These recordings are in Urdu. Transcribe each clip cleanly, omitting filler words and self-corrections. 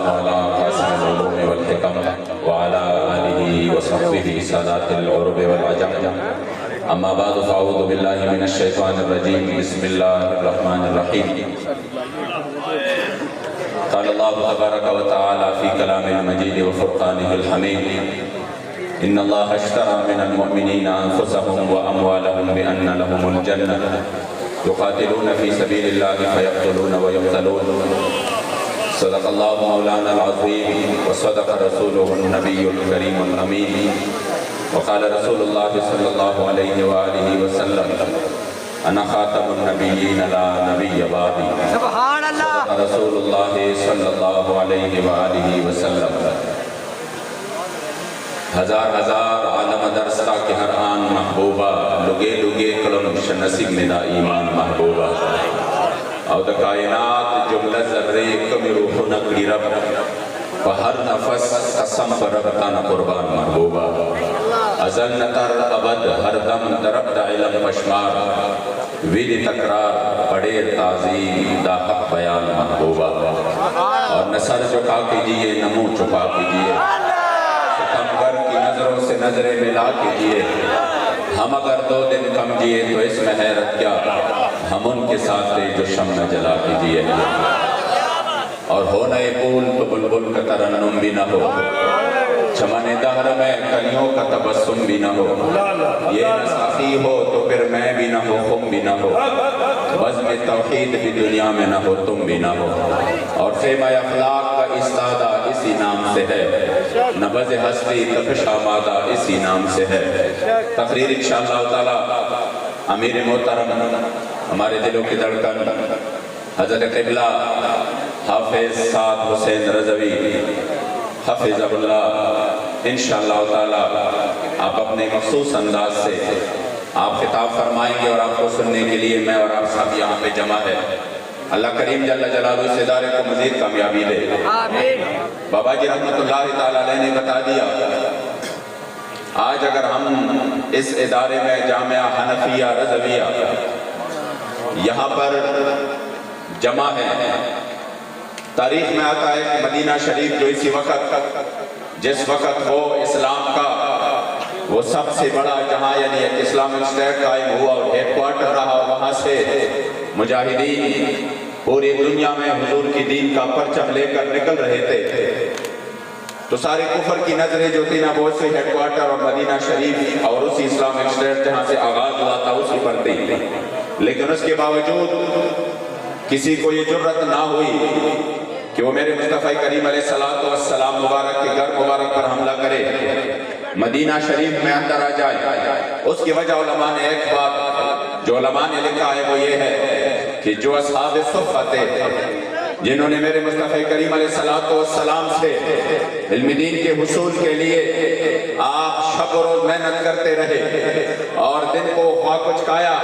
والسلام على قاسم العلوم والحكم وعلى آله وصحبه سادات العرب والعجم. أما بعد فأعوذ بالله من الشيطان الرجيم. بسم الله الرحمن الرحيم. قال الله تبارك وتعالى في كلام المجيد وفرقانه الحميد: إن الله اشترى من المؤمنين أنفسهم وأموالهم بأن لهم الجنة يقاتلون في سبيل الله فيقتلون ويقتلون. صدق الله مولانا العظيم وصدق رسوله النبي الكريم الأمين. وقال رسول الله صلى الله عليه وآله وسلم: أنا خاتم النبيين لا نبي بعدي. سبحان الله. صدق رسول الله صلى الله عليه وآله وسلم. ہزار عالم درستا کے ہر آن محبوبہ لگے لگے کلم شنسک مدا ایمان محبوبہ او دا کائنات جملہ ذرے کمی روح نکڑی رب و ہر نفس قسم پر رب تانا قربان محبوبہ ازل نتر ابد ہر دم درب دا علم پشمار وید تقرار پڑیر تعظیم دا حق بیان محبوبہ اور نصر چکا کیجئے نمو چکا کیجئے ستمگر کی نظروں سے نظریں ملا کیجئے ہم اگر 2 دن کم جیے تو اس میں حیرت کیا ہم ان کے ساتھ تھے جو شمع جلا کیجئے اور ہونا پھول تو بلبل کا ترنم بھی نہ ہو چمن دہر میں کلیوں کا تبسم بھی نہ ہو یہ نہ ساقی ہو تو پھر میں بھی نہ ہو خم بھی نہ ہو بزم توحید بھی دنیا میں نہ ہو تم بھی نہ ہو اور خیمہ اخلاق کا استادہ اسی نام سے ہے نبض ہستی تپش آمادہ اسی نام سے ہے. تقریر انشاءاللہ تعالی امیر محترم ہمارے دلوں کی دھڑکن حضرت قبلہ حافظ سعد حسین رضوی حفظہ اللہ انشاءاللہ تعالی آپ اپنے مخصوص انداز سے آپ خطاب فرمائیں گے اور آپ کو سننے کے لیے میں اور آپ سب یہاں پہ جمع ہے. اللہ کریم جل جلالہ اس ادارے کو مزید کامیابی دے. بابا جی رحمت اللہ تعالی علیہ نے بتا دیا آج اگر ہم اس ادارے میں جامعہ حنفیہ رضویہ یہاں پر جمع ہے تاریخ میں آتا ہے کہ مدینہ شریف جو اسی وقت جس وقت وہ اسلام کا وہ سب سے بڑا جہاں یعنی ایک اسلامک اسٹیٹ قائم ہوا اور ہیڈ کوارٹر رہا وہاں سے مجاہدین پوری دنیا میں حضور کی دین کا پرچم لے کر نکل رہے تھے تو سارے کفر کی نظریں جو تھی نا وہ سے ہیڈ کوارٹر اور مدینہ شریف اور اسی اسلامک اسٹیٹ جہاں سے آغاز ہوا تھا اسی پر تھی لیکن اس کے باوجود کسی کو یہ جرت نہ ہوئی کہ وہ میرے مصطفیٰ کریم علیہ السلام مبارک کے گھر مبارک پر حملہ کرے مدینہ شریف میں اندر آ جائے. اس کی وجہ علماء نے ایک بات جو علماء نے لکھا ہے وہ یہ ہے کہ جو اصحاب صفہ تھے جنہوں نے میرے مصطفیٰ کریم علیہ السلام سے علم دین کے حصول کے لیے آپ شب و روز محنت کرتے رہے اور دن کو خواہ کچھ کھایا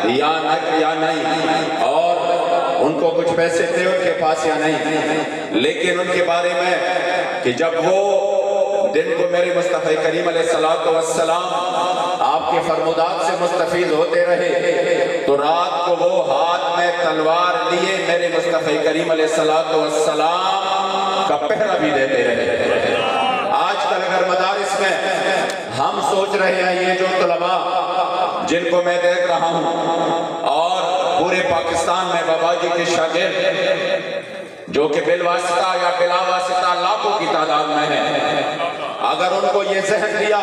یا نہیں اور ان کو کچھ پیسے تھے ان کے پاس یا نہیں لیکن ان کے بارے میں کہ جب وہ دن کو میرے مصطفیٰ کریم علیہ السلام آپ کے فرمودات سے مستفید ہوتے رہے تو رات کو وہ ہاتھ میں تلوار لیے میرے مصطفیٰ کریم علیہ السلام کا پہرا بھی دیتے رہے. آج کل اگر مدارس میں ہم سوچ رہے ہیں یہ جو طلباء جن کو میں دیکھ رہا ہوں اور پورے پاکستان میں بابا جی کے شاگرد جو کہ بالواسطہ یا بلا واسطہ لاکھوں کی تعداد میں ہیں اگر ان کو یہ ذہن دیا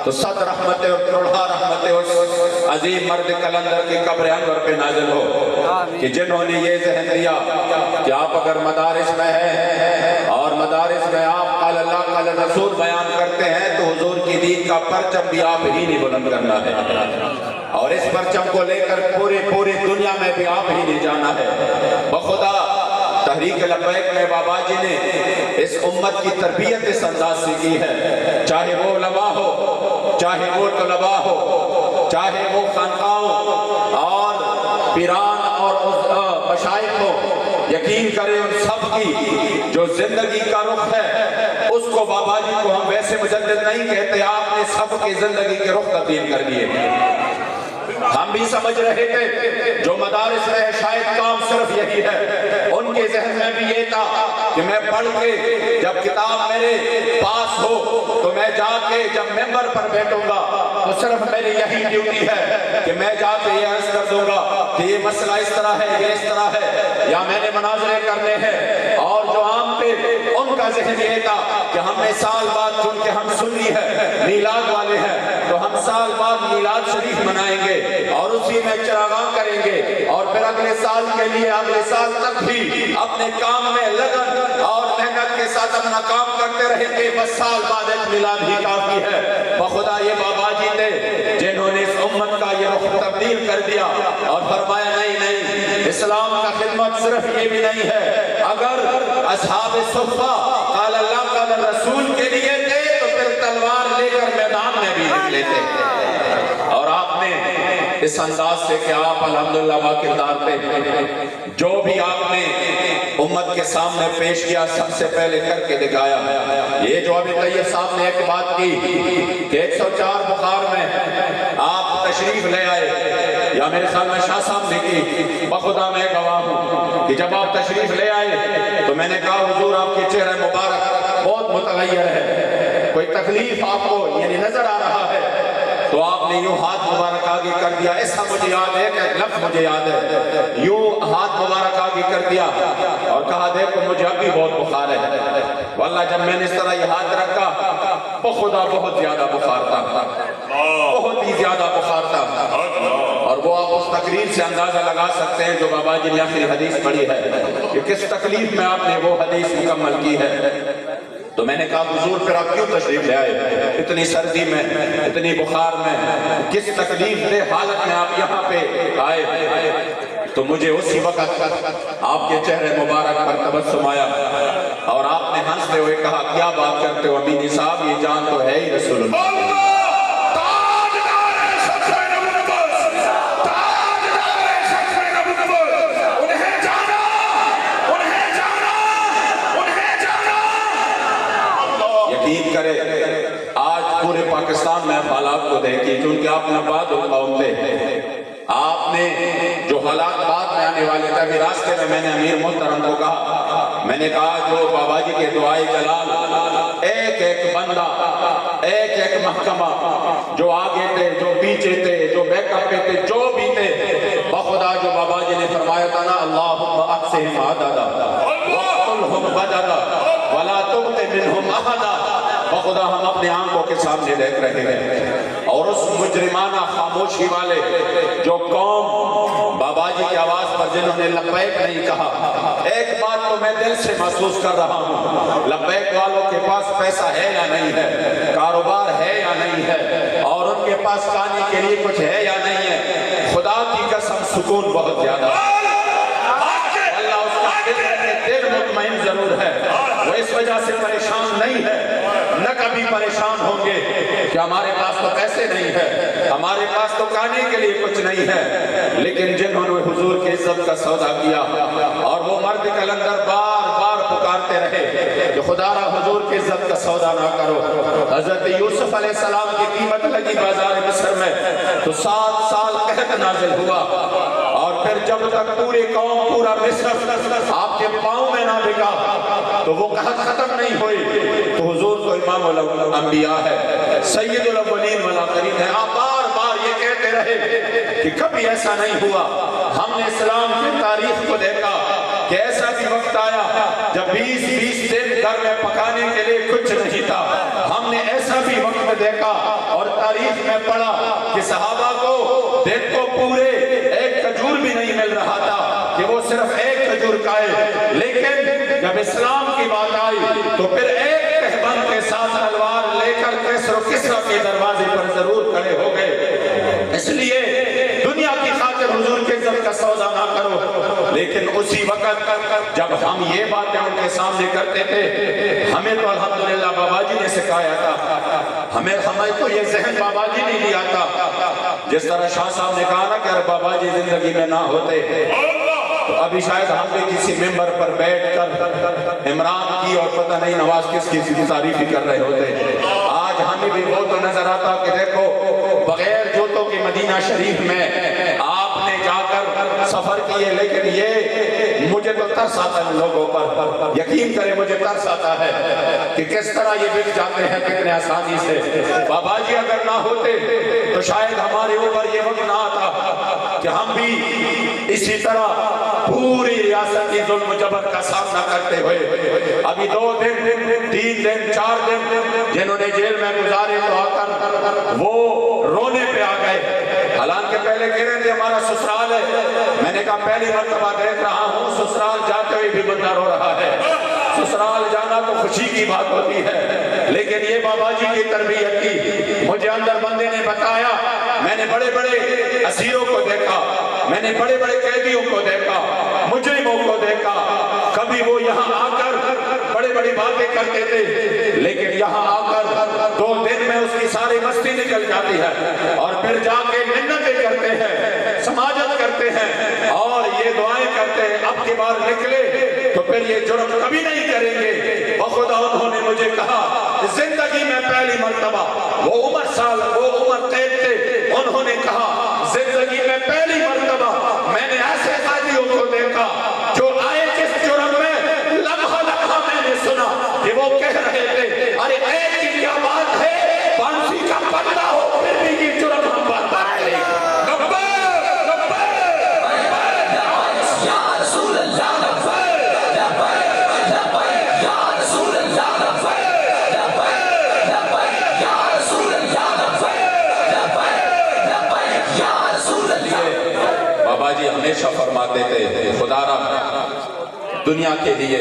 تو 100 رحمتیں اور کروڑہ رحمتیں اس عظیم مرد کلندر کی قبر انور پہ نازل ہو کہ جنہوں نے یہ ذہن دیا کہ آپ اگر مدارس میں ہیں اور مدارس میں آپ قال اللہ قال رسول بیان کرتے ہیں تو حضور کی دین کا پرچم بھی آپ ہی نہیں بلند کرنا ہے اور اس پرچم کو لے کر پوری دنیا میں بھی آپ ہی نہیں جانا ہے. بخدا تحریک لبیک میں بابا جی نے اس امت کی تربیت اس انداز سے کی ہے چاہے وہ علماء ہو چاہے وہ طلباء ہو چاہے وہ خانقاہوں اور پیران اور مشائخ ہو یقین کرے ان سب کی جو زندگی کا رخ ہے اس کو بابا جی کو ہم ویسے مجدد نہیں کہتے آپ نے سب کی زندگی کے رخ تبدیل کر دیے. ہم بھی سمجھ رہے تھے جو مدارس میں شاید کام صرف یہی ہے ان کے ذہن میں بھی یہ تھا کہ کہ میں پڑھ کے جب کتاب میرے پاس ہو تو میں جا کے جب ممبر پر بیٹھوں گا تو صرف میری یہی ڈیوٹی ہے کہ میں جا کے یہ عرض کر دوں گا کہ یہ مسئلہ اس طرح ہے، یہ اس طرح ہے، یا میں نے مناظرے کرنے ہیں۔ اور جو عام پہ ان کا ذہن یہ تھا کہ ہم نے سال بعد، چونکہ ہم سنی ہے میلاد والے ہیں، تو ہم سال بعد میلاد شریف منائیں گے اور اسی میں چراغاں کریں گے، اور پھر اگلے سال کے لیے اگلے سال تک بھی اپنے کام میں لگن اور محنت کے ساتھ اپنا کام کرتے رہیں گے، بس سال بعد ایک میلاد ہی کافی ہے۔ بخدا یہ بابا جی تھے جنہوں نے اس امت کا یہ رخ تبدیل کر دیا اور فرمایا نہیں، اسلام کا خدمت صرف یہ بھی نہیں ہے، اگر اصحاب صفہ قال اللہ قال رسول کے لیے تھے تو پھر تلوار لے کر میدان میں بھی نکلے تھے۔ اور آپ نے اس انداز سے کہ آپ الحمدللہ واقعدار تھے، جو بھی آپ نے امت کے سامنے پیش کیا سب سے پہلے کر کے دکھایا۔ یہ جو ابھی طیب صاحب نے ایک بات کی کہ 104 بخار میں آپ تشریف لے آئے، یا میرے خیال میں شاہ صاحب نے کی، بخدا میں گواہ ہوں کہ جب آپ تشریف لے آئے تو میں نے کہا حضور آپ کے چہرہ مبارک بہت متغیر ہے، کوئی تکلیف آپ کو یعنی نظر آ رہا ہے، تو آپ نے یوں ہاتھ مبارک آگے کر دیا۔ ایسا مجھے یاد ہے کہ لفظ مجھے یاد ہے، یوں ہاتھ مبارک آگے کر دیا اور کہا دیکھو مجھے اب بھی بہت بخار ہے۔ واللہ جب میں نے اس طرح یہ ہاتھ رکھا بخدا بہت زیادہ بخار تھا، بہت ہی زیادہ بخار تھا، اور وہ آپ اس تقریر سے اندازہ لگا سکتے ہیں جو بابا جی نے آخری حدیث پڑھی ہے کہ کس تکلیف میں آپ نے وہ حدیث مکمل کی ہے۔ تو میں نے کہا حضور پھر آپ کیوں تشریف لے آئے اتنی سردی میں، اتنی بخار میں، کس تکلیف دہ حالت میں آپ یہاں پہ آئے؟ تو مجھے اسی وقت آپ کے چہرے مبارک پر تبسم آیا اور آپ نے ہنستے ہوئے کہا کیا بات کرتے ہو امینی صاحب، یہ جان تو ہے ہی رسول اللہ۔ کرے آج پورے پاکستان میں حالات کو دیکھیں، چونکہ آپ نبات القوم تھے، آپ نے جو حالات بعد میں آنے والے تھے، ابھی راستے میں میں نے امیر محترم کو کہا، میں نے کہا جو بابا جی کے دعائے جلال ایک ایک بندہ، ایک ایک محکمہ، جو آگے تھے، جو پیچھے تھے، جو بیک اپ پہ تھے، جو بھی تھے، بخدا جو بابا جی نے فرمایا تھا نا اللہم اقسم عددا وقتلہم بددا ولا تبق منہم احدا، بخدا ہم اپنے آنکھوں کے سامنے دیکھ رہے ہیں، اور اس مجرمانہ خاموشی والے جو قوم بابا جی کی آواز پر جنہوں نے لبیک نہیں کہا، ایک بات تو میں دل سے محسوس کر رہا ہوں، لبیک والوں کے پاس پیسہ ہے یا نہیں ہے، کاروبار ہے یا نہیں ہے، اور ان کے پاس کھانے کے لیے کچھ ہے یا نہیں ہے، خدا کی قسم سکون بہت زیادہ ہے، اللہ اس کا دل مطمئن ضرور ہے، وہ اس وجہ سے پریشان نہیں ہے، نہ کبھی پریشان ہوں گے کہ ہمارے پاس تو پیسے نہیں ہے، ہمارے پاس تو کھانے کے لیے کچھ نہیں ہے، لیکن جنہوں نے حضور کی عزت کا سودا کیا اور وہ مرد کلندر بار بار پکارتے رہے کہ خدا را حضور کی عزت کا سودا نہ کرو۔ حضرت یوسف علیہ السلام کی قیمت لگی بازار مصر میں تو 7 سال قحط نازل ہوا، اور پھر جب تک پوری قوم پورا مصر آپ کے پاؤں میں نہ بکا تو وہ قحط ختم نہیں ہوئی، تو حضور تو امام الانبیاء ہے، سید الاولین والآخرین ہے، آپ بار بار یہ کہتے رہے کہ کبھی ایسا نہیں ہوا۔ ہم نے اسلام کی تاریخ کو دیکھا کہ ایسا بھی وقت آیا جب 20 دن گھر میں پکانے کے لیے کچھ نہیں تھا، ہم نے ایسا بھی وقت دیکھا اور تاریخ میں پڑھا کہ صحابہ کو دن کو پورے ایک کھجور بھی نہیں مل رہا تھا کہ وہ صرف ایک کھجور کھائے، لیکن جب اسلام کی بات آئی تو پھر ایک کہبند کے ساتھ تلوار لے کر کسر و کسرا کے دروازے پر ضرور کھڑے ہو گئے۔ اس لیے دنیا کی خاطر حضور کے عزت کا سودا نہ کرو، لیکن اسی وقت جب ہم یہ باتیں ان کے سامنے کرتے تھے، ہمیں تو الحمدللہ بابا جی نے سکھایا تھا، ہمیں تو یہ ذہن بابا جی نے لیا تھا، جس طرح شاہ صاحب نے کہا نا کہ اگر بابا جی زندگی میں نہ ہوتے تو ابھی شاید ہم بھی کسی ممبر پر بیٹھ کر عمران کی اور پتہ نہیں نواز کس کی تعریف ہی کر رہے ہوتے۔ آج ہمیں بھی وہ تو نظر آتا کہ دیکھو بغیر جوتوں کے مدینہ شریف میں آپ نے جا کر سفر کیے، لیکن یہ مجھے تو ترس آتا ہے لوگوں پر، یقین کریں مجھے ترس آتا ہے کہ کس طرح یہ بک جاتے ہیں کتنے آسانی سے۔ بابا جی اگر نہ ہوتے تو شاید ہمارے اوپر یہ وقت نہ آتا کہ ہم بھی اسی طرح پوری ریاست کی ظلم و جبر کا سامنا کرتے ہوئے ابھی 2 دن 3 دن 4 دن جنہوں نے جیل میں گزارے تو آ کر وہ رونے پہ آ گئے، حالانکہ پہلے کہہ رہے تھے ہمارا سسرال ہے۔ میں نے کہا پہلی مرتبہ دیکھ رہا ہوں سسرال جاتے ہوئے بھی بندہ رو رہا ہے۔ سسرال جانا تو خوشی کی بات ہوتی ہے، لیکن یہ بابا جی کی تربیت کی مجھے اندر بندے نے بتایا۔ میں نے بڑے بڑے اسیروں کو دیکھا، میں نے بڑے بڑے قیدیوں کو دیکھا، مجرموں کو دیکھا، کبھی وہ یہاں آ کر بڑی بڑی باتیں کرتے تھے، لیکن یہاں آ کر 2 دن میں اس کی ساری مستی نکل جاتی ہے اور پھر جا کے منتیں کرتے ہیں، سماجت کرتے ہیں اور یہ دعائیں کرتے ہیں اب کی بار نکلے تو پھر یہ جرم کبھی نہیں کریں گے۔ بخدا انہوں نے مجھے کہا زندگی میں پہلی مرتبہ وہ عمر قید تھے، انہوں نے کہا زندگی میں پہلی مرتبہ میں نے ایسے قاضیوں کو دیکھا جو آئے جس جرم میں لمحہ لمحہ میں نے سنا کہ وہ کہہ رہے تھے ارے قید کی کیا بات ہے، پھانسی کا بندہ ہو پھر بھی یہ جرم ہم پر پائے گا۔ بابا جی ہمیشہ فرماتے تھے خدا را دنیا کے لیے،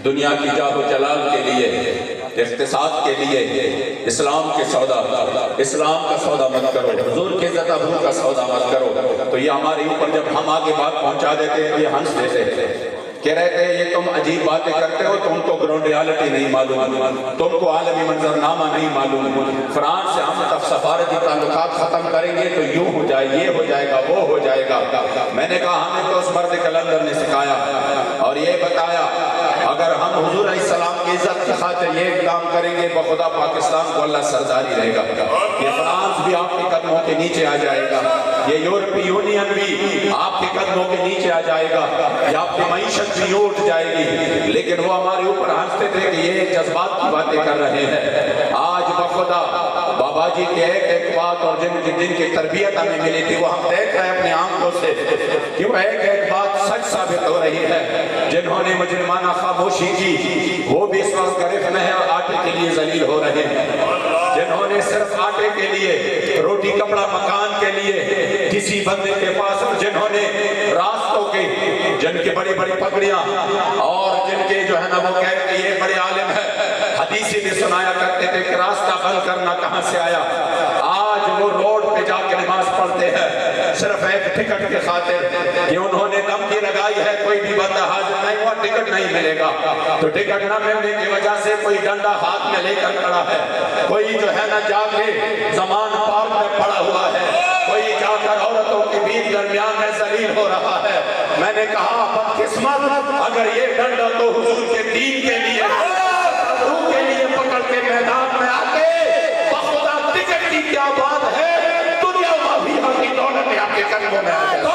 دنیا کی جاہ و جلال کے لیے، اقتصاد کے لیے اسلام کا سودا مت کرو، حضور کے عزت ابرو کا سودا مت کرو۔ تو یہ ہمارے اوپر جب ہم آگے بات پہنچا دیتے تو یہ ہنس دیتے تھے، کہہ رہے تھے یہ تم عجیب باتیں کرتے ہو، تم کو گراؤنڈ ریالٹی نہیں معلوم، تم کو عالمی منظرنامہ نہیں معلوم۔ فرانس سے ہم تب سفارتی تعلقات ختم کریں گے تو یوں ہو جائے، یہ ہو جائے گا، وہ ہو جائے گا۔ میں نے کہا ہمیں تو اس مرد کلندر نے سکھایا اور یہ بتایا اگر ہم حضور علیہ السلام کی عزت کی خاطر یہ اقدام کریں گے بخدا پاکستان کو اللہ سرداری رہے گا، یہ فرانس بھی آپ کے قدموں کے نیچے آ جائے گا، یہ یورپی یونین بھی آپ کے قدموں کے نیچے آ جائے گا، یہ آپ کی معیشت بھی اٹھ جائے گی۔ لیکن وہ ہمارے اوپر ہنستے تھے کہ یہ جذبات کی باتیں کر رہے ہیں۔ آج بخدا بابا جی کے ایک بات اور جن کی تربیت ہمیں ملی تھی وہ ہم دیکھ رہے ہیں اپنے آنکھوں سے کہ وہ ایک بات سچ ثابت ہو رہی ہے۔ جنہوں نے مجرمانہ خاموشی کی وہ بھی اس وقت گرفت میں ہے اور آٹے کے لیے ذلیل ہو رہے ہیں۔ جنہوں نے صرف آٹے کے لیے، روٹی کپڑا مکان کے لیے کسی بندے کے پاس، اور جنہوں نے راستوں کے جن کی بڑی بڑی پگڑیاں اور جن کے جو ہے نا وہ کہتے ہیں یہ بڑے عالم ہے، حدیثی بھی سنایا کرتے تھے کہ راستہ بل کرنا کہاں سے آیا، آج وہ روڈ پہ جا کے نماز پڑھتے ہیں صرف ایک ٹکٹ کے خاطر کہ انہوں نے دھمکی لگائی ہے کوئی بھی بندہ حاضر نہیں ہوا ٹکٹ نہیں ملے گا، تو ٹکٹ نہ ملنے کی وجہ سے کوئی ڈنڈا ہاتھ میں لے کر کھڑا ہے، کوئی جو ہے نا جا کے زمان پارک میں پڑا ہوا ہے، کوئی جا کر عورتوں کے بیچ درمیان میں ذلیل ہو رہا ہے۔ میں نے کہا بدقسمت اگر یہ ڈنڈا تو حضور کے دین کے لیے کے لیے پکڑ کے میدان میں آتے بخدا ٹکٹ کی کیا بات ہے، دنیا مافیا کی دولت آپ کے قدموں میں آ جائے۔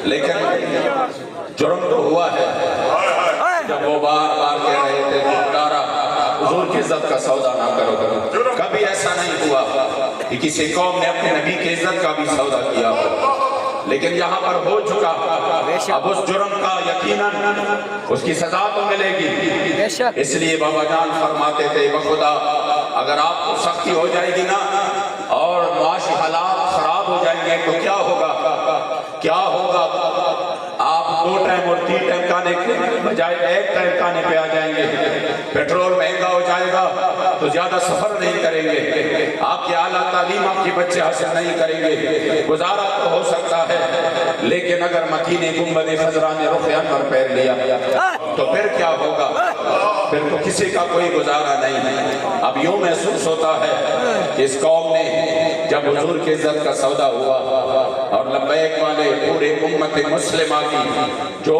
لیکن جرم تو ہوا ہے جب وہ بار بار کہہ رہے تھے حضور کی عزت کا سودا نہ کرو، کبھی ایسا نہیں ہوا کہ کسی قوم نے اپنے نبی کی عزت کا بھی سودا کیا ہو، لیکن یہاں پر ہو چکا، اب اس جرم کا یقیناً اس کی سزا تو ملے گی۔ اس لیے بابا جان فرماتے تھے بخدا اگر آپ کو سختی ہو جائے گی نا اور معاشی حالات خراب ہو جائیں گے تو کیا ہوگا؟ آپ 2 ٹائم اور 3 ٹائم کھانے کے بجائے 1 ٹائم کھانے پہ آ جائیں گے، پیٹرول مہنگا ہو جائے گا تو زیادہ سفر نہیں کریں گے، آپ کی اعلیٰ تعلیم آپ کے بچے حاصل نہیں کریں گے، گزارا تو ہو سکتا ہے لیکن اگر مکین گنبد خضرا نے رخ انور پہن لیا تو پھر کیا ہوگا؟ پھر تو کسی کا کوئی گزارا نہیں۔ اب یوں محسوس ہوتا ہے کہ اس قوم نے جب حضور کی عزت کا سودا ہوا اور لبیک والے پورے امت مسلمہ کی جو